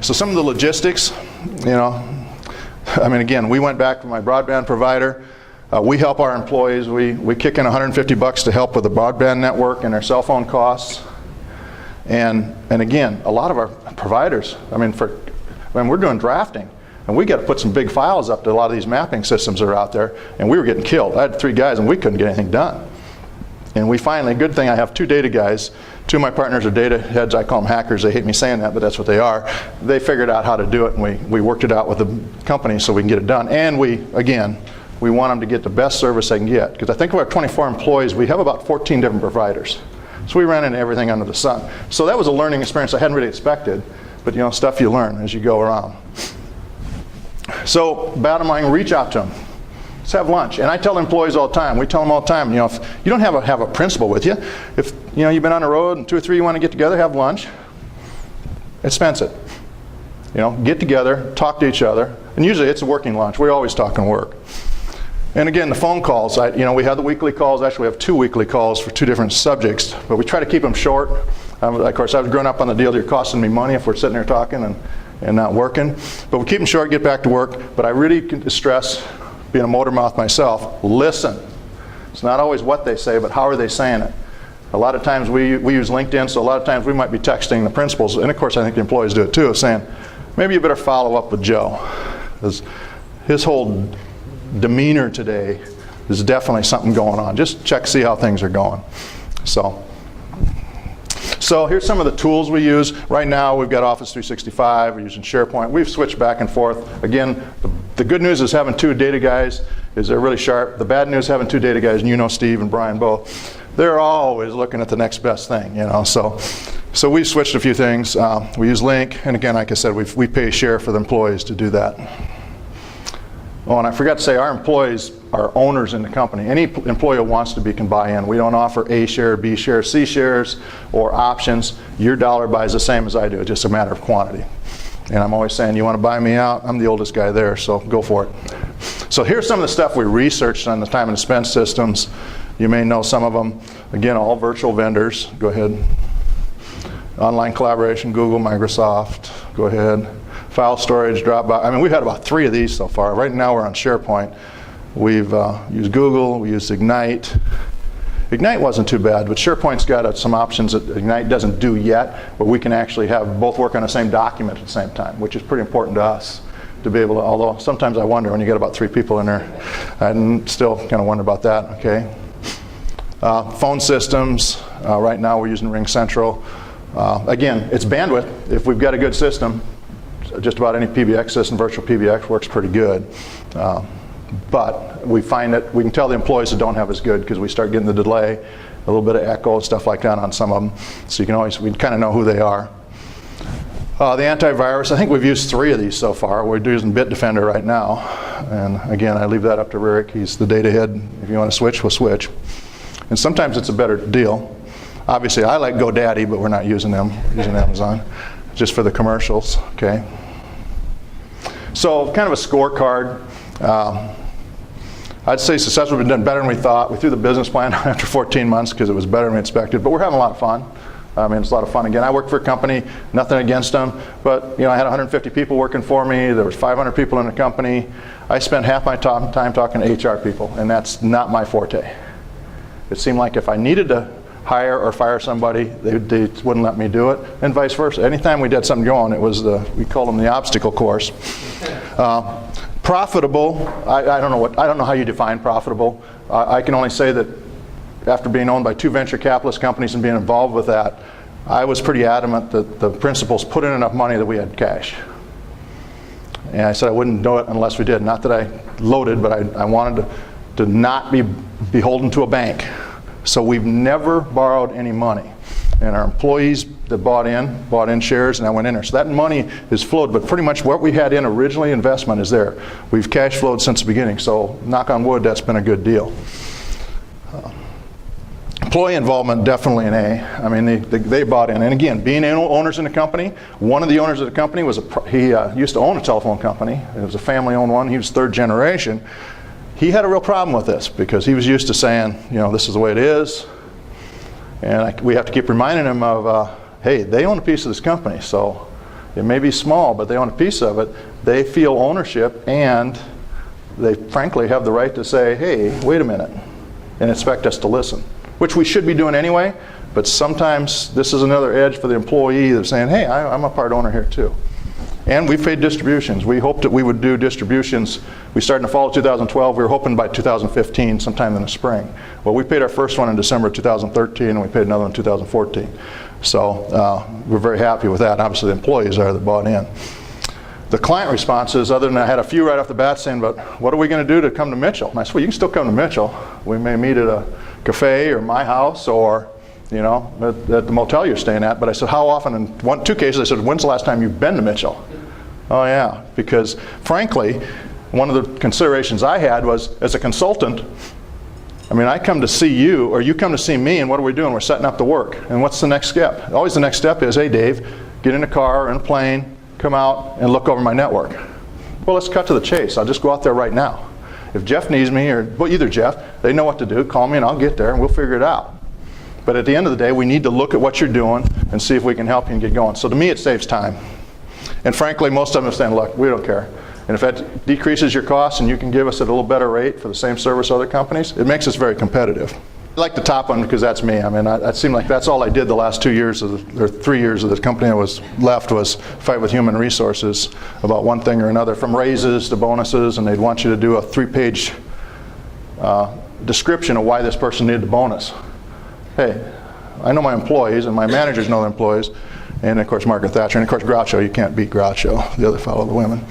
So some of the logistics, again, we went back to my broadband provider. We help our employees. We kick in $150 to help with the broadband network and their cell phone costs. And again, a lot of our providers, we're doing drafting, and we got to put some big files up to a lot of these mapping systems that are out there, and we were getting killed. I had 3 guys, and we couldn't get anything done. And we finally, good thing I have 2 data guys. 2 of my partners are data heads. I call them hackers. They hate me saying that, but that's what they are. They figured out how to do it, and we worked it out with the company so we can get it done. And we want them to get the best service they can get. Because I think of our 24 employees, we have about 14 different providers. So we ran into everything under the sun. So that was a learning experience I hadn't really expected, but stuff you learn as you go around. So bottom line, reach out to them. Let's have lunch. And I tell employees all the time, we tell them all the time, if you don't have a principal with you, if you've been on the road and 2 or 3 you want to get together, have lunch, expense it. Get together, talk to each other, and usually it's a working lunch. We always talk and work. And again, the phone calls, we have the weekly calls. Actually, we have 2 weekly calls for 2 different subjects, but we try to keep them short. Of course, I was growing up on the deal, you're costing me money if we're sitting there talking and not working. But we keep them short, get back to work. But I really can stress, being a motor mouth myself, listen. It's not always what they say, but how are they saying it? A lot of times we use LinkedIn, so a lot of times we might be texting the principals, and of course I think the employees do it too, saying, maybe you better follow up with Joe. Because his whole demeanor today is definitely something going on. Just check, see how things are going. So here's some of the tools we use. Right now we've got Office 365, we're using SharePoint. We've switched back and forth. Again, the good news is having 2 data guys is they're really sharp. The bad news having 2 data guys, and Steve and Brian both, they're always looking at the next best thing, So we've switched a few things. We use Link, and again, like I said, we pay share for the employees to do that. Oh, and I forgot to say, our employees are owners in the company. Any employee who wants to be can buy in. We don't offer A share, B share, C shares, or options. Your dollar buys the same as I do. It's just a matter of quantity. And I'm always saying, you want to buy me out? I'm the oldest guy there, so go for it. So here's some of the stuff we researched on the time and expense systems. You may know some of them. Again, all virtual vendors. Go ahead. Online collaboration, Google, Microsoft. Go ahead. File storage, Dropbox. We've had about 3 of these so far. Right now we're on SharePoint. We've used Google, we used Ignite. Ignite wasn't too bad, but SharePoint's got some options that Ignite doesn't do yet, but we can actually have both work on the same document at the same time, which is pretty important to us to be able to, although sometimes I wonder when you get about 3 people in there, I still kind of wonder about that, okay? Phone systems, right now we're using Ring Central. Again, it's bandwidth. If we've got a good system, just about any PBX system, virtual PBX, works pretty good. But we find that we can tell the employees that don't have as good because we start getting the delay, a little bit of echo and stuff like that on some of them. So we kind of know who they are. The antivirus, I think we've used 3 of these so far. We're using Bitdefender right now. And again, I leave that up to Rick. He's the data head. If you want to switch, we'll switch. And sometimes it's a better deal. Obviously, I like GoDaddy, but we're not using them. We're using Amazon just for the commercials, okay? So kind of a scorecard. I'd say success would have been done better than we thought. We threw the business plan after 14 months because it was better than we expected, but we're having a lot of fun. It's a lot of fun. Again, I work for a company, nothing against them, but I had 150 people working for me. There was 500 people in the company. I spent half my time talking to HR people, and that's not my forte. It seemed like if I needed to hire or fire somebody, they wouldn't let me do it, and vice versa. Anytime we did something going, it was we called them the obstacle course. Profitable, I don't know how you define profitable. I can only say that after being owned by 2 venture capitalist companies and being involved with that, I was pretty adamant that the principals put in enough money that we had cash. And I said I wouldn't do it unless we did. Not that I loaded, but I wanted to not be beholden to a bank. So we've never borrowed any money. And our employees that bought in shares, and I went in there. So that money is flowed, but pretty much what we had in originally investment is there. We've cash flowed since the beginning, so knock on wood, that's been a good deal. Employee involvement, definitely an A. They bought in. And again, being owners in the company, one of the owners of the company he used to own a telephone company. It was a family-owned one. He was 3rd generation. He had a real problem with this because he was used to saying, this is the way it is. And we have to keep reminding him of, hey, they own a piece of this company, so, It may be small, but they own a piece of it. They feel ownership, and they frankly have the right to say, hey, wait a minute, and expect us to listen, which we should be doing anyway, but sometimes this is another edge for the employee that's saying, hey, I'm a part owner here too. And we've paid distributions. We hoped that we would do distributions. We started in the fall of 2012. We were hoping by 2015, sometime in the spring. Well, we paid our first one in December of 2013, and we paid another one in 2014. So we're very happy with that. Obviously, the employees are that bought in. The client responses, other than I had a few right off the bat saying, but what are we going to do to come to Mitchell? And I said, well, you can still come to Mitchell. We may meet at a cafe or my house or at the motel you're staying at. But I said, how often? In two cases, I said, when's the last time you've been to Mitchell? Oh, yeah, because frankly, one of the considerations I had was, as a consultant, I mean, I come to see you, or you come to see me, and what are we doing? We're setting up the work. And what's the next step? Always the next step is, hey, Dave, get in a car or in a plane, come out and look over my network. Well, let's cut to the chase. I'll just go out there right now. If Jeff needs me, or well, either Jeff, they know what to do, call me and I'll get there and we'll figure it out. But at the end of the day, we need to look at what you're doing and see if we can help you and get going. So to me, it saves time. And frankly, most of them are saying, look, we don't care. And if that decreases your costs and you can give us at a little better rate for the same service other companies, it makes us very competitive. I like the top one because that's me. I mean, it seemed like that's all I did the last 2 years, or 3 years of the company I was left, was fight with human resources about one thing or another, from raises to bonuses, and they'd want you to do a 3-page description of why this person needed the bonus. Hey, I know my employees, and my managers know their employees, and of course Margaret Thatcher, and of course Groucho. You can't beat Groucho, the other fellow, the women.